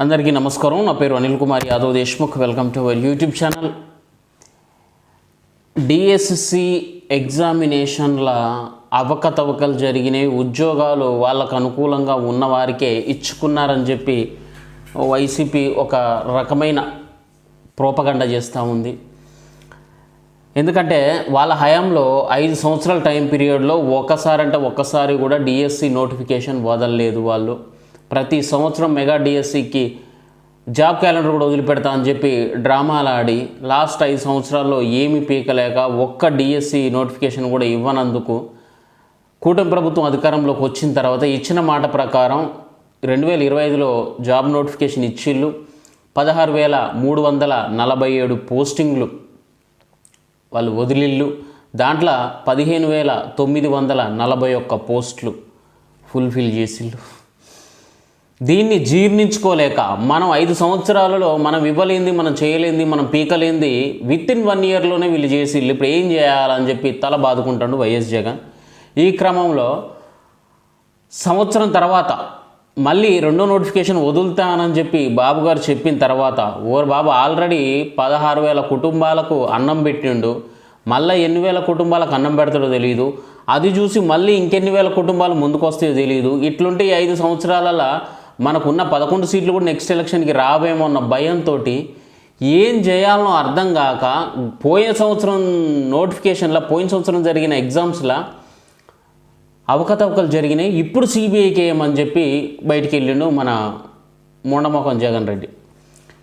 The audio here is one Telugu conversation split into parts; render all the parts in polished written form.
అందరికీ నమస్కారం. నా పేరు Anil Kumar Yadav Deshmukh. Welcome to our YouTube channel. DSC ఎగ్జామినేషన్ల అవకతవకలు జరిగినాయి. ఉద్యోగాలు వాళ్ళకు అనుకూలంగా ఉన్నవారికే ఇచ్చుకున్నారని చెప్పి వైసీపీ ఒక రకమైన ప్రోపగండ చేస్తూ ఉంది. ఎందుకంటే వాళ్ళ హయాంలో 5 సంవత్సరాల టైం పీరియడ్లో ఒక్కసారి కూడా డిఎస్సి నోటిఫికేషన్ వదలలేదు. వాళ్ళు ప్రతి సంవత్సరం మెగా డిఎస్సికి జాబ్ క్యాలెండర్ కూడా వదిలిపెడతా అని చెప్పి డ్రామాలు ఆడి లాస్ట్ 5 సంవత్సరాల్లో ఏమీ పీకలేక ఒక్క డిఎస్సి నోటిఫికేషన్ కూడా ఇవ్వనందుకు కూటమి ప్రభుత్వం అధికారంలోకి వచ్చిన తర్వాత ఇచ్చిన మాట ప్రకారం 2025లో జాబ్ నోటిఫికేషన్ ఇచ్చిళ్ళు. 16,347 పోస్టింగ్లు వాళ్ళు వదిలిళ్ళు. దాంట్లో 15,941 పోస్టులు ఫుల్ఫిల్ చేసిళ్ళు. దీన్ని జీర్ణించుకోలేక మనం 5 సంవత్సరాలలో మనం ఇవ్వలేంది, మనం చేయలేంది, మనం పీకలేంది విత్ ఇన్ 1 ఇయర్లోనే వీళ్ళు చేసి ఇప్పుడు ఏం చేయాలని చెప్పి తల బాదుకుంటాడు వైఎస్ జగన్. ఈ క్రమంలో సంవత్సరం తర్వాత మళ్ళీ రెండో నోటిఫికేషన్ వదులుతానని చెప్పి బాబు గారు చెప్పిన తర్వాత బాబు ఆల్రెడీ 16,000 కుటుంబాలకు అన్నం పెట్టిండు. మళ్ళీ ఎన్ని వేల కుటుంబాలకు అన్నం పెడతాడో తెలియదు. అది చూసి మళ్ళీ ఇంకెన్ని వేల కుటుంబాలు ముందుకు వస్తాయో తెలియదు. ఇట్లుంటే 5 సంవత్సరాలలో మనకున్న 11 సీట్లు కూడా నెక్స్ట్ ఎలక్షన్కి రావేమో అన్న భయంతో ఏం చేయాలనో అర్థం కాక పోయిన సంవత్సరం జరిగిన ఎగ్జామ్స్లో అవకతవకలు జరిగినాయి. ఇప్పుడు సిబిఐకి ఏమని చెప్పి బయటికి వెళ్ళిండు మన మొండమొఖం జగన్ రెడ్డి.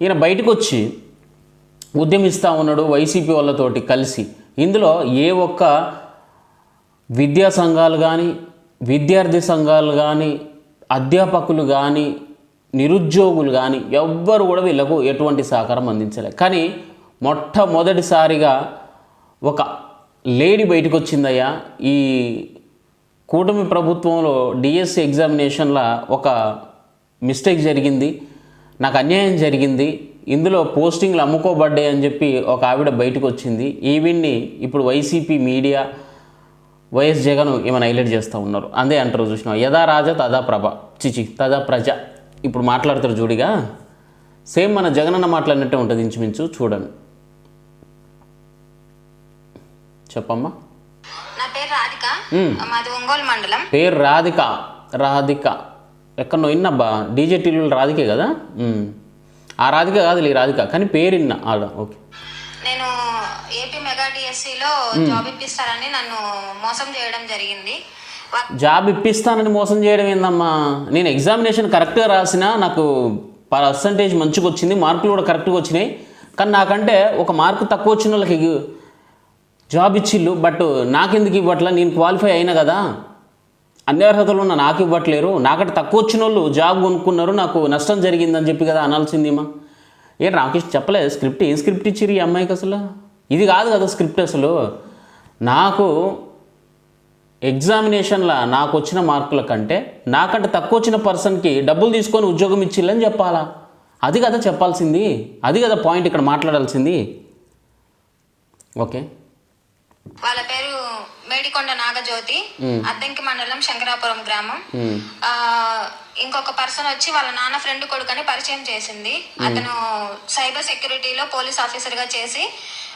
ఈయన బయటకు వచ్చి ఉద్యమిస్తూ ఉన్నాడు వైసీపీ వాళ్ళతోటి కలిసి. ఇందులో ఏ ఒక్క విద్యా సంఘాలు కానీ, విద్యార్థి సంఘాలు కానీ, అధ్యాపకులు కానీ, నిరుద్యోగులు కానీ ఎవ్వరు కూడా వీళ్ళకు ఎటువంటి సహకారం అందించలేదు. కానీ మొట్టమొదటిసారిగా ఒక లేడీ బయటకు వచ్చిందయ్యా. ఈ కూటమి ప్రభుత్వంలో డిఎస్సి ఎగ్జామినేషన్లో ఒక మిస్టేక్ జరిగింది, నాకు అన్యాయం జరిగింది, ఇందులో పోస్టింగ్లు అమ్ముకోబడ్డాయి అని చెప్పి ఒక ఆవిడ బయటకు వచ్చింది. ఈవిడ్ని ఇప్పుడు వైసీపీ మీడియా వైఎస్ జగన్ ఏమైనా హైలైట్ చేస్తూ ఉన్నారు. అదే అంటారు చూసినా, యథా రాజా తదా ప్రభ తదా ప్రజ. ఇప్పుడు మాట్లాడతారు చూడిగా, సేమ్ మన జగనన్న మాట్లాడినట్టే ఉంటుంది ఇంచుమించు. చూడండి, చెప్పమ్మా. నా పేరు రాధిక, మాది ఒంగోలు మండలం. పేరు రాధిక ఎక్కడో ఇన్నబ్బా, డీజే టీవీలో రాధికే కదా. ఆ రాధిక కాదు ఈ రాధిక, కానీ పేరు ఇన్నా ఆడ. ఓకే, నేను ఏపీ మెగా డిఎస్సిలో జాబ్ ఇప్పిస్తారని నన్ను మోసం చేయడం జరిగింది. జాబ్ ఇప్పిస్తానని మోసం చేయడం ఏందమ్మా? నేను ఎగ్జామినేషన్ కరెక్ట్గా రాసినా, నాకు పర్సంటేజ్ మంచిగా వచ్చింది, మార్కులు కూడా కరెక్ట్గా వచ్చినాయి. కానీ నాకంటే ఒక మార్కు తక్కువ వచ్చిన వాళ్ళకి జాబ్ ఇచ్చిళ్ళు. బట్ నాకెందుకు ఇవ్వట్లా? నేను క్వాలిఫై అయినా కదా, అన్ని అర్హతలు ఉన్న నాకు ఇవ్వట్లేరు. నాకంటే తక్కువ వచ్చిన వాళ్ళు జాబ్ కొనుక్కున్నారు, నాకు నష్టం జరిగిందని చెప్పి కదా అనాల్సిందేమా? ఏంటి రామకృష్ణ చెప్పలేదు స్క్రిప్ట్? ఏం స్క్రిప్ట్ ఇచ్చిర్రు ఈ అమ్మాయికి? అసలు ఇది కాదు కదా స్క్రిప్ట్. అసలు నాకు ఎగ్జామినేషన్లో నాకు వచ్చిన మార్కుల కంటే నాకంటే తక్కువ వచ్చిన పర్సన్కి డబ్బులు తీసుకొని ఉద్యోగం ఇచ్చిల్లని చెప్పాలా? అది కదా చెప్పాల్సింది, అది కదా పాయింట్ ఇక్కడ మాట్లాడాల్సింది. ఓకే, వాళ్ళ పేరు మేడికొండ నాగజ్యోతి, అద్దంకి మండలం, శంకరాపురం గ్రామం. ఇంకొక పర్సన్ వచ్చి వాళ్ళ నాన్న ఫ్రెండ్ కొడుకని పరిచయం చేసింది. అతను సైబర్ సెక్యూరిటీలో పోలీస్ ఆఫీసర్ గా చేసి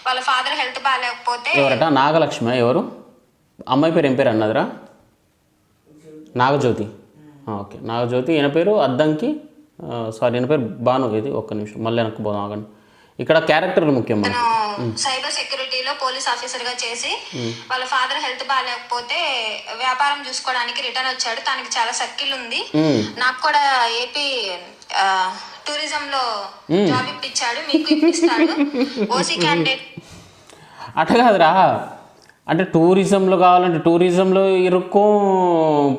వాళ్ళ ఫాదర్ హెల్త్ బాగాలేకపోతే. ఎవరట? నాగలక్ష్మి? ఎవరు అమ్మాయి పేరు? ఏం పేరు అన్నదిరా? నాగజ్యోతి. ఓకే, నాగజ్యోతి. ఈయన పేరు అద్దంకి, సారీ ఈయన పేరు భాను. ఇది ఒక్క నిమిషం, మళ్ళీ వెనక్కి పోదాం ఆగండి. ఇక్కడ క్యారెక్టర్లు ముఖ్యం. సైబర్ సెక్యూరిటీలో పోలీస్ ఆఫీసర్ గా చేసి వాళ్ళ ఫాదర్ హెల్త్ బాగాలేకపోతే వ్యాపారం చూసుకోవడానికి రిటర్న్ వచ్చాడు. తనకి చాలా సర్కిల్ ఉంది. నాకు కూడా ఏపీ టూరిజం లో జాబ్ ఇప్పించాడు, మీకు ఇప్పిస్తాడు. ఓసీ క్యాండిడేట్ అట్లా కాదురా. అంటే టూరిజంలో కావాలంటే టూరిజంలో ఇరుక్కో,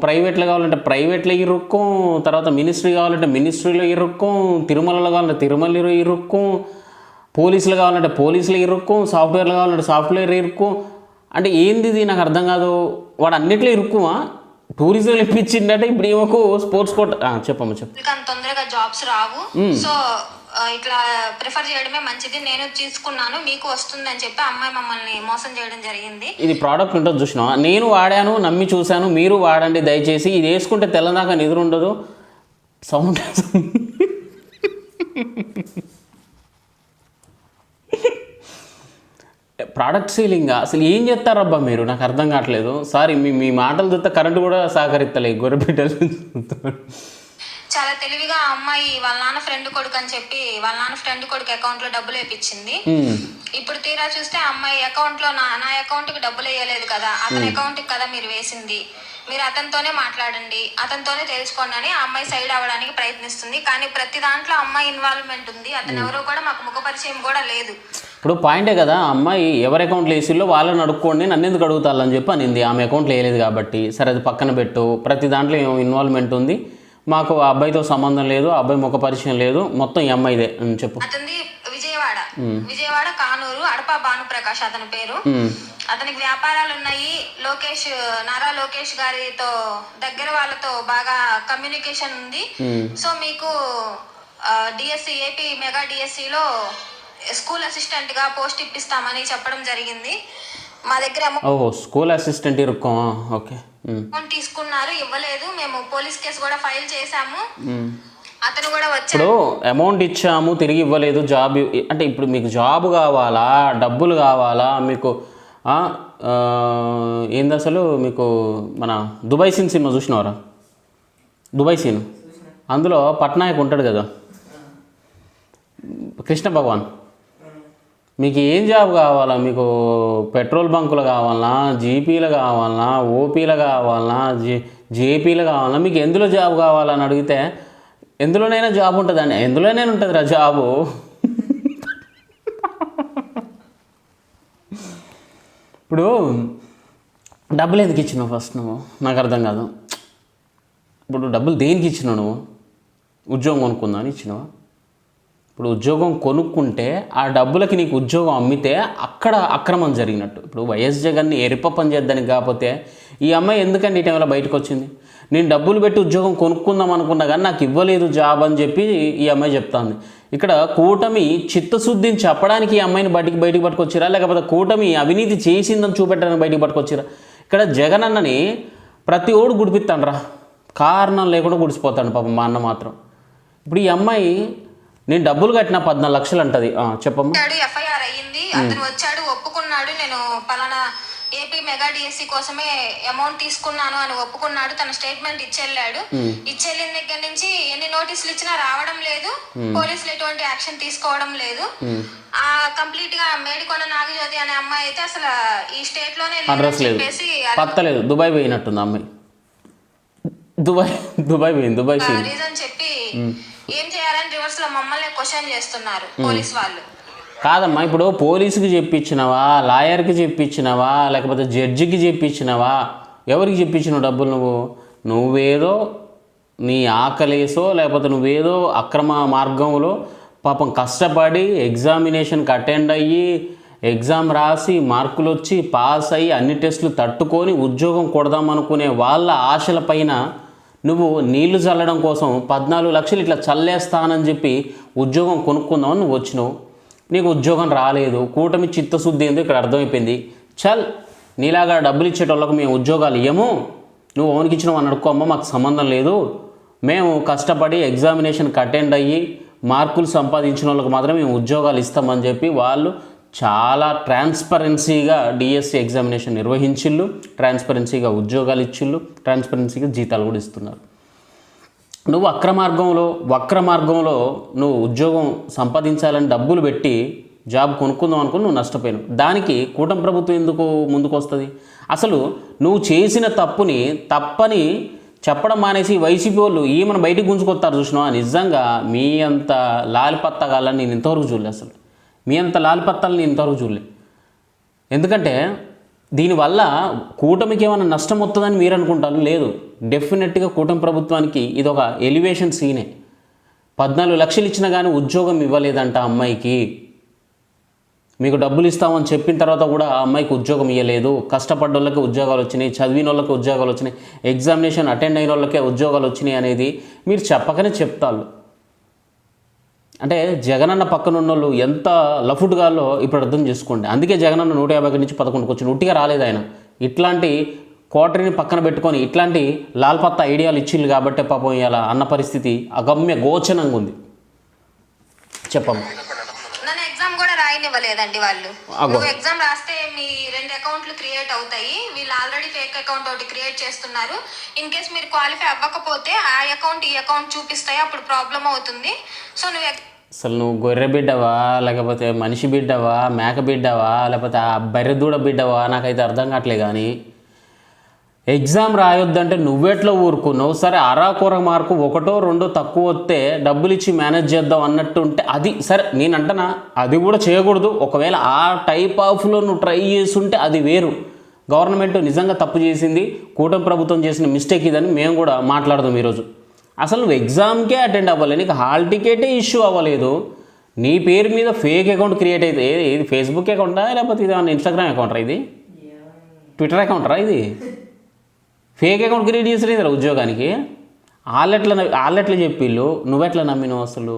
ప్రైవేట్లో కావాలంటే ప్రైవేట్లో ఇరుక్కో, తర్వాత మినిస్ట్రీ కావాలంటే మినిస్ట్రీలో ఇరుక్కో, తిరుమలలో కావాలంటే తిరుమలలో ఇరుక్కో, పోలీసులు కావాలంటే పోలీసులు ఇరుక్కో, సాఫ్ట్వేర్లు కావాలంటే సాఫ్ట్వేర్ ఇరుక్కో. అంటే ఏంది ఇది? నాకు అర్థం కాదు. వాడు అన్నిట్లో ఇరుక్కుమా? టూరిజం ఇప్పించిందంటే ఇప్పుడు ఏమో స్పోర్ట్స్ కోట. చెప్పమ్మా చెప్పు. తొందరగా జాబ్స్ రావు, సో ఇట్లా ప్రిఫర్ చేయడమే మంచిది, నేను తీసుకున్నాను, మీకు వస్తుందని చెప్పి అమ్మాయి మమ్మల్ని మోసం చేయడం జరిగింది. ఇది ప్రోడక్ట్ ఉంటుంది చూసినా, నేను వాడాను, నమ్మి చూశాను, మీరు వాడండి దయచేసి. ఇది వేసుకుంటే తెల్లదాకా నిద్ర ఉండదు, సౌండ్ ప్రోడక్ట్ సీలింగ్ అసలు ఏం చేస్తారబ్బా మీరు? నాకు అర్థం కావట్లేదు. సారీ, మీ మాటలు చూస్తే కరెంటు కూడా సహకరిస్తలే. గొర్రెపిట్టలు చాలా తెలివిగా ఆ అమ్మాయి వాళ్ళ నాన్న ఫ్రెండ్ కొడుకు అని చెప్పి వాళ్ళ నాన్న ఫ్రెండ్ కొడుకు అకౌంట్ లో డబ్బులు వేయించింది. ఇప్పుడు తీరా చూస్తే ఆ అమ్మాయి అకౌంట్ లో నా అకౌంట్ కి డబ్బులు వేయలేదు కదా, అతని అకౌంట్ కి కదా మీరు వేసింది, మీరు అతనితోనే మాట్లాడండి, అతనితోనే తెలుసుకోండి అని ఆ అమ్మాయి సైడ్ అవ్వడానికి ప్రయత్నిస్తుంది. కానీ ప్రతి దాంట్లో అమ్మాయి ఇన్వాల్వ్మెంట్ ఉంది. అతను ఎవరో కూడా మాకు ముఖ పరిచయం కూడా లేదు. ఇప్పుడు పాయింటే కదా, అమ్మాయి ఎవరి అకౌంట్లో వేసిల్లో వాళ్ళని అడుక్కోండి, నన్ను ఎందుకు అడుగుతారని చెప్పి అనింది. ఆమె అకౌంట్లో వేయలేదు కాబట్టి సరే అది పక్కన పెట్టు. ప్రతి దాంట్లో ఇన్వాల్వ్మెంట్ ఉంది, మాకు ఆ అబ్బాయితో సంబంధం లేదు, ఆ అబ్బాయి ముఖ పరిచయం లేదు, మొత్తం ఈ అమ్మాయిదే అని చెప్పు. అతనిది విజయవాడ కానూరు అడపా భానుప్రకాష్ అతని పేరు. అతనికి వ్యాపారాలు ఉన్నాయి. నారా లోకేష్ గారితో దగ్గర వాళ్ళతో బాగా కమ్యూనికేషన్ ఉంది. సో మీకు డిఎస్సి ఏపీ మెగా డిఎస్సిలో స్కూల్ అసిస్టెంట్ గా పోస్ట్ ఇప్పిస్తామని చెప్పడం జరిగింది. మా దగ్గర స్కూల్ అసిస్టెంట్ ఓకే తీసుకున్నారు, ఇవ్వలేదు. మేము పోలీస్ కేసు కూడా ఫైల్ చేశాము. అతను కూడా ఇప్పుడు అమౌంట్ ఇచ్చాము తిరిగి ఇవ్వలేదు. జాబ్ అంటే ఇప్పుడు మీకు జాబ్ కావాలా, డబ్బులు కావాలా మీకు? ఏంది అసలు మీకు మన దుబాయ్ సీన్ సినిమా చూసినవారా? దుబాయ్ సీన్, అందులో పట్నాయక్ ఉంటాడు కదా, కృష్ణ భగవాన్. మీకు ఏం జాబ్ కావాలా? మీకు పెట్రోల్ బంకులు కావాలన్నా, జీపీలు కావాలన్నా, ఓపీలు కావాలన్నా, జేపీలు కావాలన్నా, మీకు ఎందులో జాబ్ కావాలని అడిగితే ఎందులోనైనా జాబ్ ఉంటుందండి. ఎందులోనైనా ఉంటుంది రా జాబు. ఇప్పుడు డబ్బులు ఎందుకు ఇచ్చినావు ఫస్ట్ నువ్వు? నాకు అర్థం కాదు. ఇప్పుడు డబ్బులు దేనికి ఇచ్చినావు నువ్వు? ఉద్యోగం కొనుక్కుందా అని ఇచ్చినావా? ఇప్పుడు ఉద్యోగం కొనుక్కుంటే ఆ డబ్బులకి నీకు ఉద్యోగం అమ్మితే అక్కడ అక్రమం జరిగినట్టు. ఇప్పుడు వైఎస్ జగన్ని ఎరిప పని చేద్దానికి కాకపోతే ఈ అమ్మాయి ఎందుకండి ఈ టైంలో బయటకు వచ్చింది? నేను డబ్బులు పెట్టి ఉద్యోగం కొనుక్కుందాం అనుకున్నా కానీ నాకు ఇవ్వలేదు జాబ్ అని చెప్పి ఈ అమ్మాయి చెప్తాంది. ఇక్కడ కూటమి చిత్తశుద్ధిని చెప్పడానికి ఈ అమ్మాయిని బయటికి పట్టుకొచ్చిరా, లేకపోతే కూటమి అవినీతి చేసిందని చూపెట్టడానికి బయటికి పట్టుకొచ్చిరా? ఇక్కడ జగన్ అన్నని ప్రతి ఓడు గుడిపిస్తాడు, కారణం లేకుండా గుడిసిపోతాడు పాపం. మా అన్న మాత్రం ఇప్పుడు ఈ అమ్మాయి నేను డబ్బులు కట్టిన 14 లక్షలు అంటది. చెప్పమ్మా. ఎఫ్ఐఆర్ అయ్యింది, అతను వచ్చాడు, ఒప్పుకున్నాడు, నేను పలానా ఏపీ మెగా డిఎస్సి కోసమే అమౌంట్ తీసుకున్నాను అని ఒప్పుకున్నాడు. తన స్టేట్మెంట్ ఇచ్చెళ్ళాడు. ఇచ్చెళ్ళిన దగ్గర నుంచి ఎన్ని నోటీసులు ఇచ్చినా రావడం లేదు, పోలీసులు ఎటువంటి యాక్షన్ తీసుకోవడం లేదు. కంప్లీట్ గా మేడికొండ నాగజ్యోతి అనే అమ్మాయి అయితే అసలు ఈ స్టేట్ లోనే చెప్పేసి పత్తలేదు. దుబాయ్ పోయినట్టుంది అమ్మాయి. దుబాయ్ పోయింది. దుబాయ్ రీజన్ చెప్పి ఏం చేయాలని రివర్స్ లో మమ్మల్ని క్వశ్చన్ చేస్తున్నారు పోలీస్ వాళ్ళు. కాదమ్మా, ఇప్పుడు పోలీసుకి చెప్పించినవా, లాయర్కి చెప్పించినవా, లేకపోతే జడ్జికి చెప్పించినవా? ఎవరికి చెప్పించినావు డబ్బులు? నువ్వేదో నీ ఆకలేసో లేకపోతే నువ్వేదో అక్రమ మార్గంలో పాపం కష్టపడి ఎగ్జామినేషన్కి అటెండ్ అయ్యి ఎగ్జామ్ రాసి మార్కులు వచ్చి పాస్ అయ్యి అన్ని టెస్టులు తట్టుకొని ఉద్యోగం కొడదామనుకునే వాళ్ళ ఆశల పైన నువ్వు నీళ్లు చల్లడం కోసం 14 లక్షలు ఇట్లా చల్లేస్తానని చెప్పి ఉద్యోగం కొనుక్కుందామని నువ్వు వచ్చినావు. నీకు ఉద్యోగం రాలేదు. కూటమి చిత్తశుద్ధి ఏందో ఇక్కడ అర్థమైపోయింది. చల్, నీలాగా డబ్బులు ఇచ్చేటోళ్ళకు మేము ఉద్యోగాలు ఇవ్వము, నువ్వు ఓనికి ఇచ్చినావు అని అడుక్కోమ్మా, మాకు సంబంధం లేదు. మేము కష్టపడి ఎగ్జామినేషన్కి అటెండ్ అయ్యి మార్కులు సంపాదించిన వాళ్ళకి మాత్రం మేము ఉద్యోగాలు ఇస్తామని చెప్పి వాళ్ళు చాలా ట్రాన్స్పరెన్సీగా డిఎస్సి ఎగ్జామినేషన్ నిర్వహించిళ్ళు, ట్రాన్స్పరెన్సీగా ఉద్యోగాలు ఇచ్చిళ్ళు, ట్రాన్స్పరెన్సీగా జీతాలు కూడా ఇస్తున్నారు. నువ్వు వక్ర మార్గంలో నువ్వు ఉద్యోగం సంపాదించాలని డబ్బులు పెట్టి జాబ్ కొనుక్కుందాం అనుకుని నువ్వు నష్టపోయావు. దానికి కూటమి ప్రభుత్వం ఎందుకు ముందుకు వస్తుంది? అసలు నువ్వు చేసిన తప్పని చెప్పడం మానేసి వైసీపీ వాళ్ళు ఈమెను బయటికి గుంజుకొస్తారు చూసినావా? నిజంగా మీ అంత లాలిపత్తగాలని నేను ఇంతవరకు చూడలే. అసలు మీ అంత లాలిపత్తాలని నేను ఇంతవరకు చూడలే. ఎందుకంటే దీనివల్ల కూటమికి ఏమైనా నష్టం వస్తుందని మీరు అనుకుంటారు. లేదు, డెఫినెట్గా కూటమి ప్రభుత్వానికి ఇది ఒక ఎలివేషన్ సీనే. 14 లక్షలు ఇచ్చినా కానీ ఉద్యోగం ఇవ్వలేదంట అమ్మాయికి. మీకు డబ్బులు ఇస్తామని చెప్పిన తర్వాత కూడా ఆ అమ్మాయికి ఉద్యోగం ఇవ్వలేదు. కష్టపడ్డ వాళ్ళకి ఉద్యోగాలు వచ్చినాయి, చదివిన వాళ్ళకి ఉద్యోగాలు వచ్చినాయి, ఎగ్జామినేషన్ అటెండ్ అయిన వాళ్ళకే ఉద్యోగాలు వచ్చినాయి అనేది మీరు చెప్పకనే చెప్తారు. అంటే జగనన్న పక్కన ఉన్న వాళ్ళు ఎంత లఫుట్గాలో ఇప్పుడు అర్థం చేసుకోండి. అందుకే జగనన్న 150 నుంచి 11కి వచ్చిన ఉట్టిగా రాలేదు. ఆయన ఇట్లాంటి క్వార్టర్ని పక్కన పెట్టుకొని ఇట్లాంటి లాల్పత్తా ఐడియాలు ఇచ్చిళ్ళు కాబట్టి పాపం ఇలా అన్న పరిస్థితి అగమ్య గోచరంగా ఉంది. చెప్పమ్మా. నన్ను ఎగ్జామ్ ఎగ్జామ్ కూడా రాయనివ్వలేదండి వాళ్ళు. అగో. నువ్వు ఎగ్జామ్ రాస్తే మీ 2 అకౌంట్లు క్రియేట్ అవుతాయి, వీళ్ళు ఆల్రెడీ ఫేక్ అకౌంట్ ఒకటి క్రియేట్ చేస్తున్నారు. ఇన్ కేస్ మీరు క్వాలిఫై అవ్వకపోతే ఆ అకౌంట్ ఈ అకౌంట్ చూపిస్తాయి, అప్పుడు ప్రాబ్లం అవుతుంది. సో నువ్వు అసలు నువ్వు గొర్రె బిడ్డవా, లేకపోతే మనిషి బిడ్డవా, మేక బిడ్డవా, లేకపోతే ఆ బర్రెదూడ బిడ్డవా, నాకైతే అర్థం కావట్లే. కానీ ఎగ్జామ్ రాయొద్దంటే నువ్వెట్లా ఊరుకున్నావు? సరే అరాకొర మార్కు 1, 2 తక్కువ వస్తే డబ్బులు ఇచ్చి మేనేజ్ చేద్దాం అన్నట్టు ఉంటే అది సరే, నేను అంటనా అది కూడా చేయకూడదు. ఒకవేళ ఆ టైప్ ఆఫ్లో నువ్వు ట్రై చేస్తుంటే అది వేరు. గవర్నమెంట్ నిజంగా తప్పు చేసింది, కూటమి ప్రభుత్వం చేసిన మిస్టేక్ ఇదని మేము కూడా మాట్లాడదాం ఈరోజు. అసలు నువ్వు ఎగ్జామ్కే అటెండ్ అవ్వాలి, నీకు హాల్ టికెటే ఇష్యూ అవ్వలేదు, నీ పేరు మీద ఫేక్ అకౌంట్ క్రియేట్ అయితే ఇది ఫేస్బుక్ అకౌంటా లేకపోతే ఇది ఇన్స్టాగ్రామ్ అకౌంటరా, ఇది ట్విట్టర్ అకౌంటరా, ఇది ఫేక్ అకౌంట్ క్రియేట్ చేసిన ఉద్యోగానికి వాళ్ళెట్లా చెప్పిళ్ళు, నువ్వెట్లా నమ్మినావు? అసలు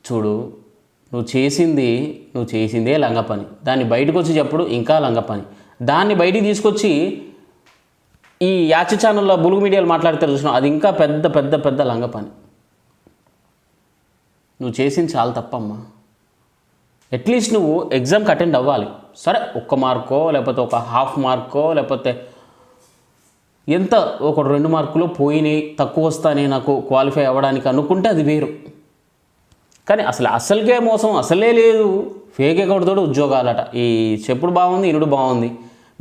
చూడు, నువ్వు చేసిందే లంగ పని, దాన్ని బయటకు వచ్చి చెప్పుడు ఇంకా లంగ పని. దాన్ని బయటికి తీసుకొచ్చి ఈ యాచ ఛానల్లో బులుగు మీడియాలు మాట్లాడతారు చూసినావు, అది ఇంకా పెద్ద పెద్ద పెద్ద లంగ పని. నువ్వు చేసింది చాలా తప్పమ్మా. అట్లీస్ట్ నువ్వు ఎగ్జామ్కి అటెండ్ అవ్వాలి. సరే 1 మార్కో లేకపోతే 1/2 మార్కో లేకపోతే ఎంత 1-2 మార్కులు పోయినాయి, తక్కువ వస్తానే నాకు క్వాలిఫై అవ్వడానికి అనుకుంటే అది వేరు. కానీ అసలుకే మోసం అసలే లేదు, ఫేక్ అకౌంట్ తోటి ఉద్యోగాలట. ఈ చెప్పుడు బాగుంది, ఇనుడు బాగుంది,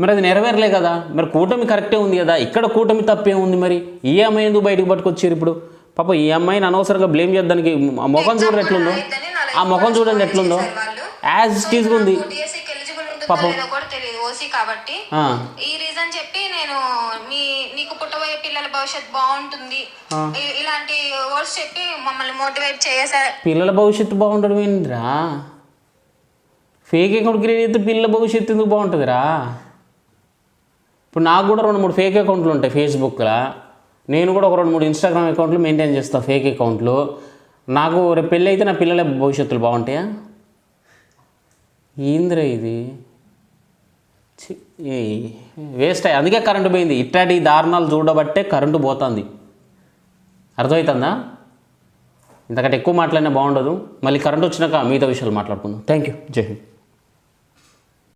మరి అది నెరవేరలే కదా. మరి కూటమి కరెక్టే ఉంది కదా, ఇక్కడ కూటమి తప్పే ఉంది. మరి ఈ అమ్మాయి ఎందుకు బయటకు పట్టుకొచ్చారు ఇప్పుడు? పాప ఈ అమ్మాయిని అనవసరంగా బ్లేమ్ చేద్దానికి ఆ ముఖం చూడండి ఎట్లుందో, ఆ ముఖం చూడండి ఎట్లుందో, యాజ్ ఇట్ ఈజ్ ఉంది పాపం. ఓసీ కాబట్టి ఈ రీజన్ చెప్పి నేను నీకు పుట్టబోయే పిల్లల భవిష్యత్తు బాగుంటుంది ఇలాంటి వర్డ్స్ చెప్పి మమ్మల్ని మోటివేట్ చేశారు. పిల్లల భవిష్యత్తు బాగుండడం ఏంటిరా? ఫేక్ అకౌంట్ క్రియేట్ చేస్తే పిల్లల భవిష్యత్తు ఎందుకు బాగుంటుందిరా? ఇప్పుడు నాకు కూడా 2-3 ఫేక్ అకౌంట్లు ఉంటాయి ఫేస్బుక్లో, నేను కూడా ఒక 2-3 ఇన్స్టాగ్రామ్ అకౌంట్లు మెయింటైన్ చేస్తాను ఫేక్ అకౌంట్లు. నాకు రేపు పెళ్ళి అయితే నా పిల్లల భవిష్యత్తులు బాగుంటాయా? ఏందిరా ఇది? వేస్ట్ అయ్యి అందుకే కరెంటు పోయింది. ఇట్లాంటి దారుణాలు చూడబట్టే కరెంటు పోతుంది. అర్థమవుతుందా? ఇంతకంటే ఎక్కువ మాట్లాడినా బాగుండదు. మళ్ళీ కరెంట్ వచ్చినాక మిగతా విషయాలు మాట్లాడుకుందాం. Thank you. జై హింద్.